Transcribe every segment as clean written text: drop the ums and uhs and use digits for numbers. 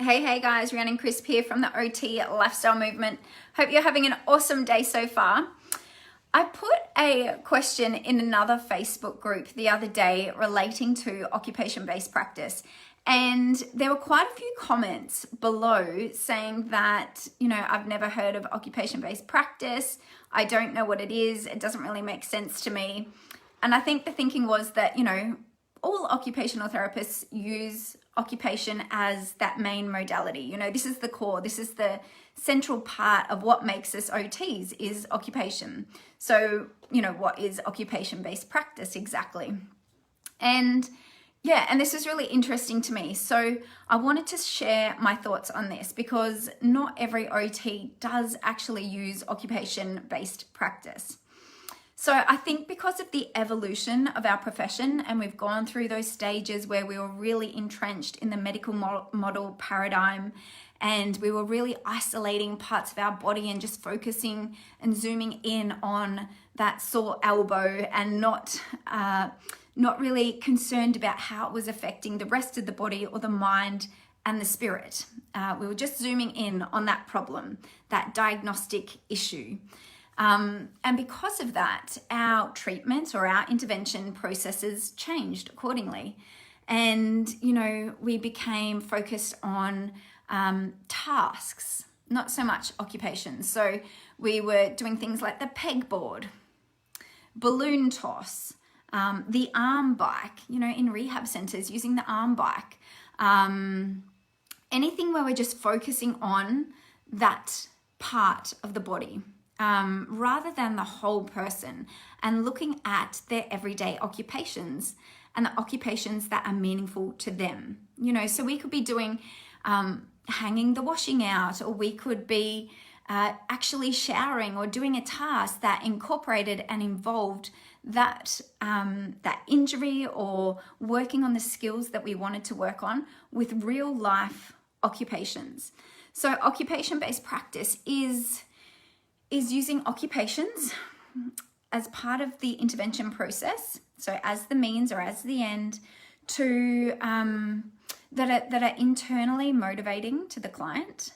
Hey guys, Rhiannon Crisp here from the OT Lifestyle Movement. Hope you're having an awesome day so far. I put a question in another Facebook group the other day relating to occupation-based practice, and there were quite a few comments below saying that, I've never heard of occupation-based practice. I don't know what it is. It doesn't really make sense to me. And I think the thinking was that, all occupational therapists use occupation as that main modality. This is the core, this is the central part of what makes us OTs is occupation. So, what is occupation-based practice exactly? And this was really interesting to me. So I wanted to share my thoughts on this because not every OT does actually use occupation-based practice. So I think because of the evolution of our profession, and we've gone through those stages where we were really entrenched in the medical model paradigm, and we were really isolating parts of our body and just focusing and zooming in on that sore elbow and not really concerned about how it was affecting the rest of the body or the mind and the spirit. We were just zooming in on that problem, that diagnostic issue. And because of that, our treatment or our intervention processes changed accordingly. And, we became focused on tasks, not so much occupations. So we were doing things like the pegboard, balloon toss, the arm bike, in rehab centers, using the arm bike, anything where we're just focusing on that part of the body. Rather than the whole person, and looking at their everyday occupations and the occupations that are meaningful to them. So we could be doing hanging the washing out, or we could be actually showering or doing a task that incorporated and involved that injury, or working on the skills that we wanted to work on with real life occupations. So occupation-based practice is using occupations as part of the intervention process, so as the means or as the end, to that are internally motivating to the client,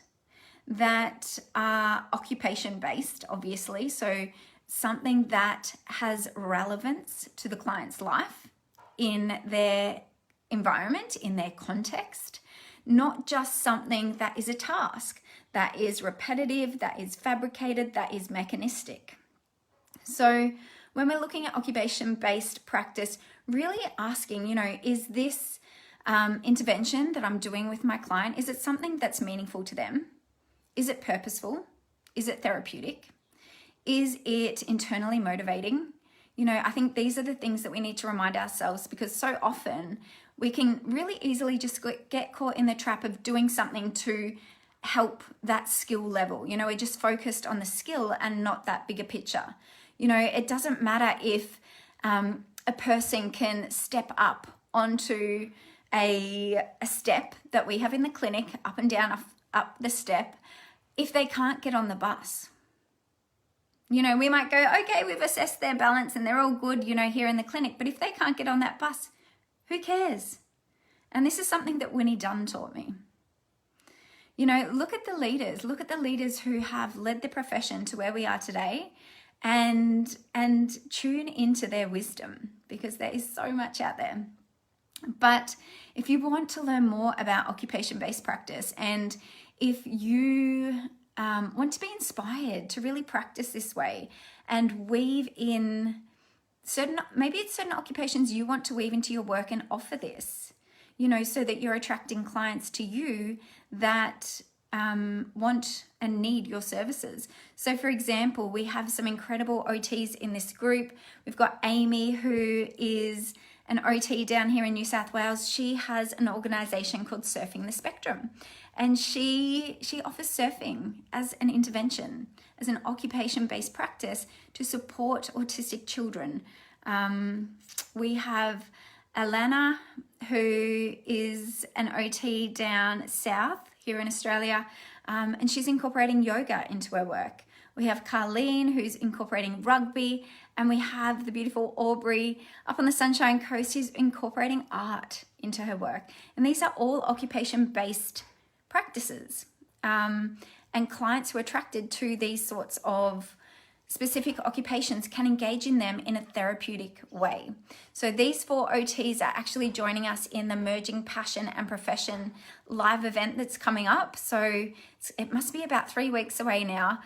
that are occupation-based, obviously, so something that has relevance to the client's life in their environment, in their context, not just something that is a task, that is repetitive, that is fabricated, that is mechanistic. So when we're looking at occupation-based practice, really asking, is this intervention that I'm doing with my client, is it something that's meaningful to them? Is it purposeful? Is it therapeutic? Is it internally motivating? I think these are the things that we need to remind ourselves, because so often we can really easily just get caught in the trap of doing something to help that skill level. We're just focused on the skill and not that bigger picture. It doesn't matter if a person can step up onto a step that we have in the clinic, up and down, up the step, if they can't get on the bus. We might go, okay, we've assessed their balance and they're all good, here in the clinic. But if they can't get on that bus, who cares? And this is something that Winnie Dunn taught me. Look at the leaders who have led the profession to where we are today, and tune into their wisdom, because there is so much out there. But if you want to learn more about occupation-based practice, and if you want to be inspired to really practice this way and weave in maybe it's certain occupations you want to weave into your work and offer this, so that you're attracting clients to you that want and need your services. So for example, we have some incredible OTs in this group. We've got Amy, who is an OT down here in New South Wales. She has an organization called Surfing the Spectrum, and she offers surfing as an intervention, as an occupation-based practice to support autistic children. We have Alana, who is an OT down south here in Australia, and she's incorporating yoga into her work. We have Carleen, who's incorporating rugby, and we have the beautiful Aubrey up on the Sunshine Coast, who's incorporating art into her work. And these are all occupation-based practices. And clients who are attracted to these sorts of specific occupations can engage in them in a therapeutic way. So these 4 OTs are actually joining us in the Merging Passion and Profession live event that's coming up. So it must be about 3 weeks away now.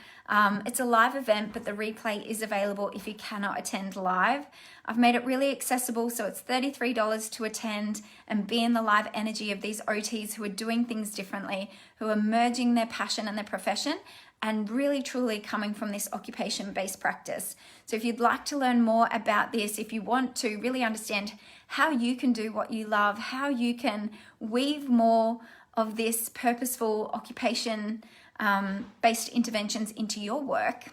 It's a live event, but the replay is available if you cannot attend live. I've made it really accessible, so it's $33 to attend and be in the live energy of these OTs who are doing things differently, who are merging their passion and their profession, and really truly coming from this occupation-based practice. So if you'd like to learn more about this, if you want to really understand how you can do what you love, how you can weave more of this purposeful occupation based interventions into your work,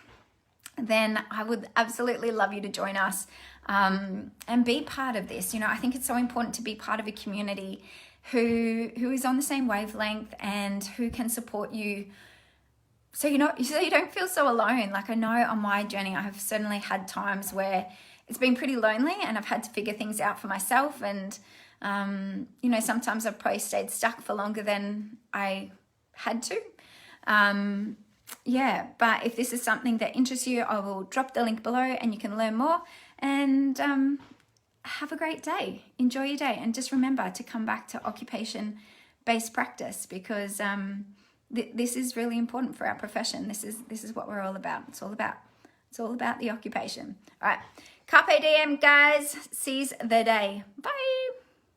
then I would absolutely love you to join us and be part of this. You know, I think it's so important to be part of a community who is on the same wavelength and who can support you, so you don't feel so alone. Like, I know on my journey, I have certainly had times where it's been pretty lonely and I've had to figure things out for myself. And, you know, sometimes I've probably stayed stuck for longer than I had to. Yeah, but if this is something that interests you, I will drop the link below and you can learn more. And have a great day. Enjoy your day. And just remember to come back to occupation-based practice, because this is really important for our profession. This is what we're all about. It's all about the occupation. All right. Carpe diem, guys. Seize the day. Bye.